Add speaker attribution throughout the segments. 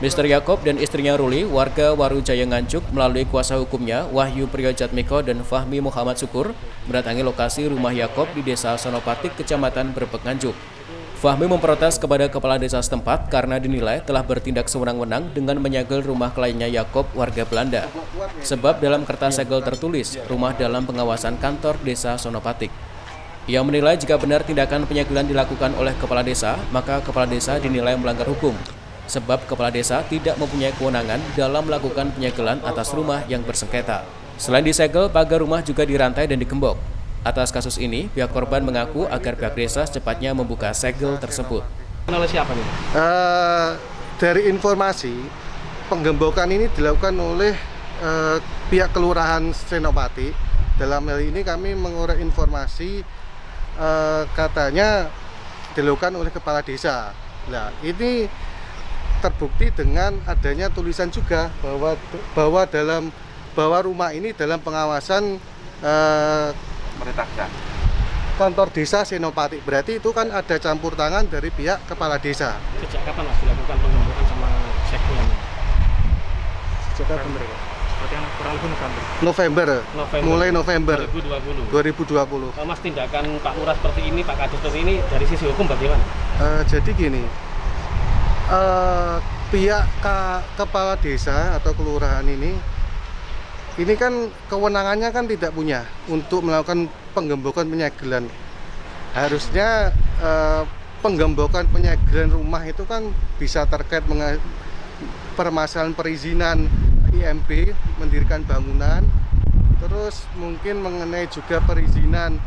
Speaker 1: Mr. Yakob dan istrinya Ruli, warga Warujaya Nganjuk, melalui kuasa hukumnya Wahyu Priyojatmiko dan Fahmi Muhammad Syukur, mendatangi lokasi rumah Yakob di Desa Sonopatik, Kecamatan Brebek Nganjuk. Fahmi memprotes kepada kepala desa setempat karena dinilai telah bertindak sewenang-wenang dengan menyegel rumah kliennya Yakob, warga Belanda. Sebab dalam kertas segel tertulis, rumah dalam pengawasan kantor desa Sonopatik. Ia menilai jika benar tindakan penyegelan dilakukan oleh kepala desa, maka kepala desa dinilai melanggar hukum. Sebab kepala desa tidak mempunyai kewenangan dalam melakukan penyegelan atas rumah yang bersengketa. Selain disegel, pagar rumah juga dirantai dan dikembok. Atas kasus ini, pihak korban mengaku agar pihak desa secepatnya membuka segel tersebut.
Speaker 2: Oleh siapa nih?
Speaker 3: Dari informasi, penggembokan ini dilakukan oleh pihak Kelurahan Senopati. Dalam hal ini kami mengorek informasi katanya dilakukan oleh kepala desa. Nah, ini terbukti dengan adanya tulisan juga bahwa rumah ini dalam pengawasan kantor desa Senopati. Berarti itu kan ada campur tangan dari pihak kepala desa.
Speaker 2: Sejak kapan Mas dilakukan penggembokan sama segelnya?
Speaker 3: Sejak kapan?
Speaker 2: Berarti yang kurang lebih
Speaker 3: November. Mulai November 2020.
Speaker 2: Mas, tindakan Pak Lurah seperti ini, Pak Kadus seperti ini dari sisi hukum bagaimana?
Speaker 3: Jadi gini, pihak kepala desa atau kelurahan ini kan kewenangannya kan tidak punya untuk melakukan penggembokan penyegelan. Harusnya penggembokan penyegelan rumah itu kan bisa terkait permasalahan perizinan IMB mendirikan bangunan, terus mungkin mengenai juga perizinan.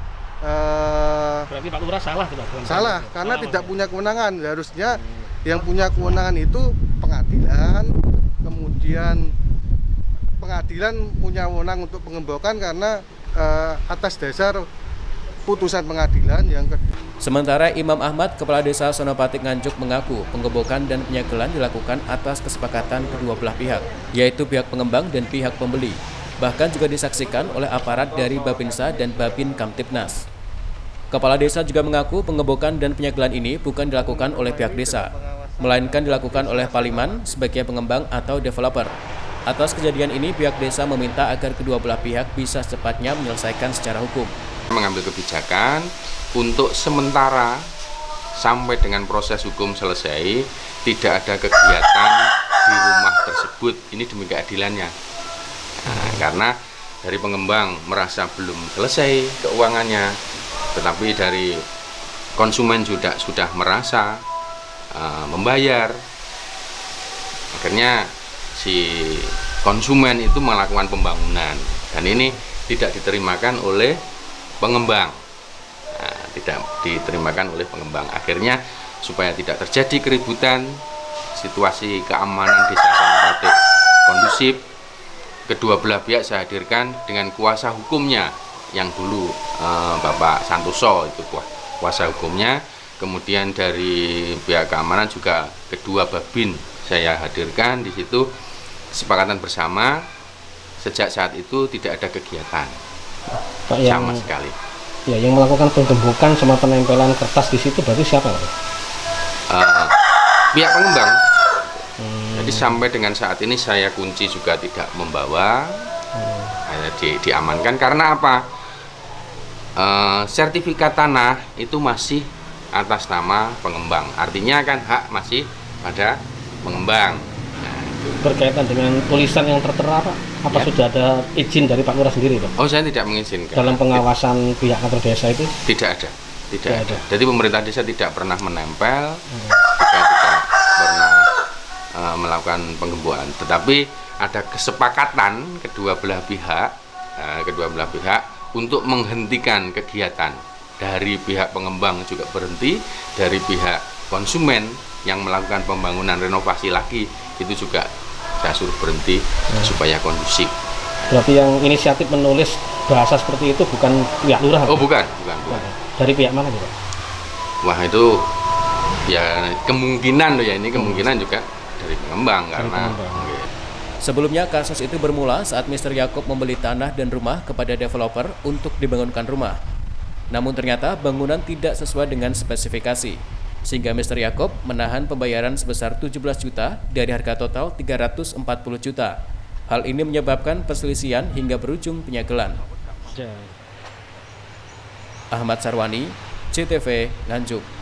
Speaker 2: Berarti Pak Lurah salah tuh, Pak?
Speaker 3: Salah, karena tidak punya kewenangan. Harusnya yang punya kewenangan itu pengadilan, kemudian pengadilan punya wewenang untuk pengembokan karena atas dasar putusan pengadilan yang
Speaker 1: Sementara Imam Ahmad, Kepala Desa Sonopatik Nganjuk, mengaku penggembokan dan penyegelan dilakukan atas kesepakatan kedua belah pihak, yaitu pihak pengembang dan pihak pembeli. Bahkan juga disaksikan oleh aparat dari Babinsa dan Babin Kamtibnas. Kepala desa juga mengaku penggembokan dan penyegelan ini bukan dilakukan oleh pihak desa, melainkan dilakukan oleh Paliman sebagai pengembang atau developer. Atas kejadian ini, pihak desa meminta agar kedua belah pihak bisa secepatnya menyelesaikan secara hukum.
Speaker 4: Mengambil kebijakan untuk sementara sampai dengan proses hukum selesai tidak ada kegiatan di rumah tersebut. Ini demi keadilannya. Nah, karena dari pengembang merasa belum selesai keuangannya, tetapi dari konsumen sudah merasa membayar. Akhirnya si konsumen itu melakukan pembangunan dan ini tidak diterimakan oleh pengembang. Nah, tidak diterimakan oleh pengembang. Akhirnya supaya tidak terjadi keributan, situasi keamanan desa Sonopatik kondusif, kedua belah pihak saya hadirkan dengan kuasa hukumnya yang dulu Bapak Santoso itu kuasa hukumnya. Kemudian dari pihak keamanan juga kedua Babin saya hadirkan di situ. Kesepakatan bersama sejak saat itu tidak ada kegiatan
Speaker 2: Pak,
Speaker 4: sama sekali.
Speaker 2: Ya, yang melakukan penggembokan sama penempelan kertas di situ berarti siapa, Pak?
Speaker 4: Pihak pengembang. Jadi sampai dengan saat ini saya kunci juga tidak membawa, hanya diamankan karena apa? Sertifikat tanah itu masih atas nama pengembang. Artinya kan hak masih pada pengembang.
Speaker 2: Berkaitan dengan tulisan yang tertera, Pak, apa
Speaker 4: Ya.
Speaker 2: sudah ada izin dari Pak Lurah sendiri, Pak?
Speaker 4: Oh, saya tidak mengizinkan.
Speaker 2: Dalam pengawasan pihak kantor desa itu?
Speaker 4: Tidak ada.
Speaker 2: Tidak ada.
Speaker 4: Jadi pemerintah desa tidak pernah menempel, juga tidak pernah melakukan penggembokan. Tetapi ada kesepakatan kedua belah pihak untuk menghentikan kegiatan. Dari pihak pengembang juga berhenti, dari pihak konsumen yang melakukan pembangunan renovasi lagi itu juga saya suruh berhenti supaya kondusif.
Speaker 2: Berarti yang inisiatif menulis bahasa seperti itu bukan pihak lurah?
Speaker 4: Oh, bukan.
Speaker 2: Dari pihak mana, Pak?
Speaker 4: Wah, itu ya kemungkinan loh ya, ini kemungkinan juga dari pengembang karena
Speaker 1: Sebelumnya, kasus itu bermula saat Mr. Yakob membeli tanah dan rumah kepada developer untuk dibangunkan rumah. Namun ternyata bangunan tidak sesuai dengan spesifikasi. sehingga Mr. Yakob menahan pembayaran sebesar 17 juta dari harga total 340 juta. Hal ini menyebabkan perselisihan hingga berujung penyegelan. Ahmad Sarwani, CTV, Nganjuk.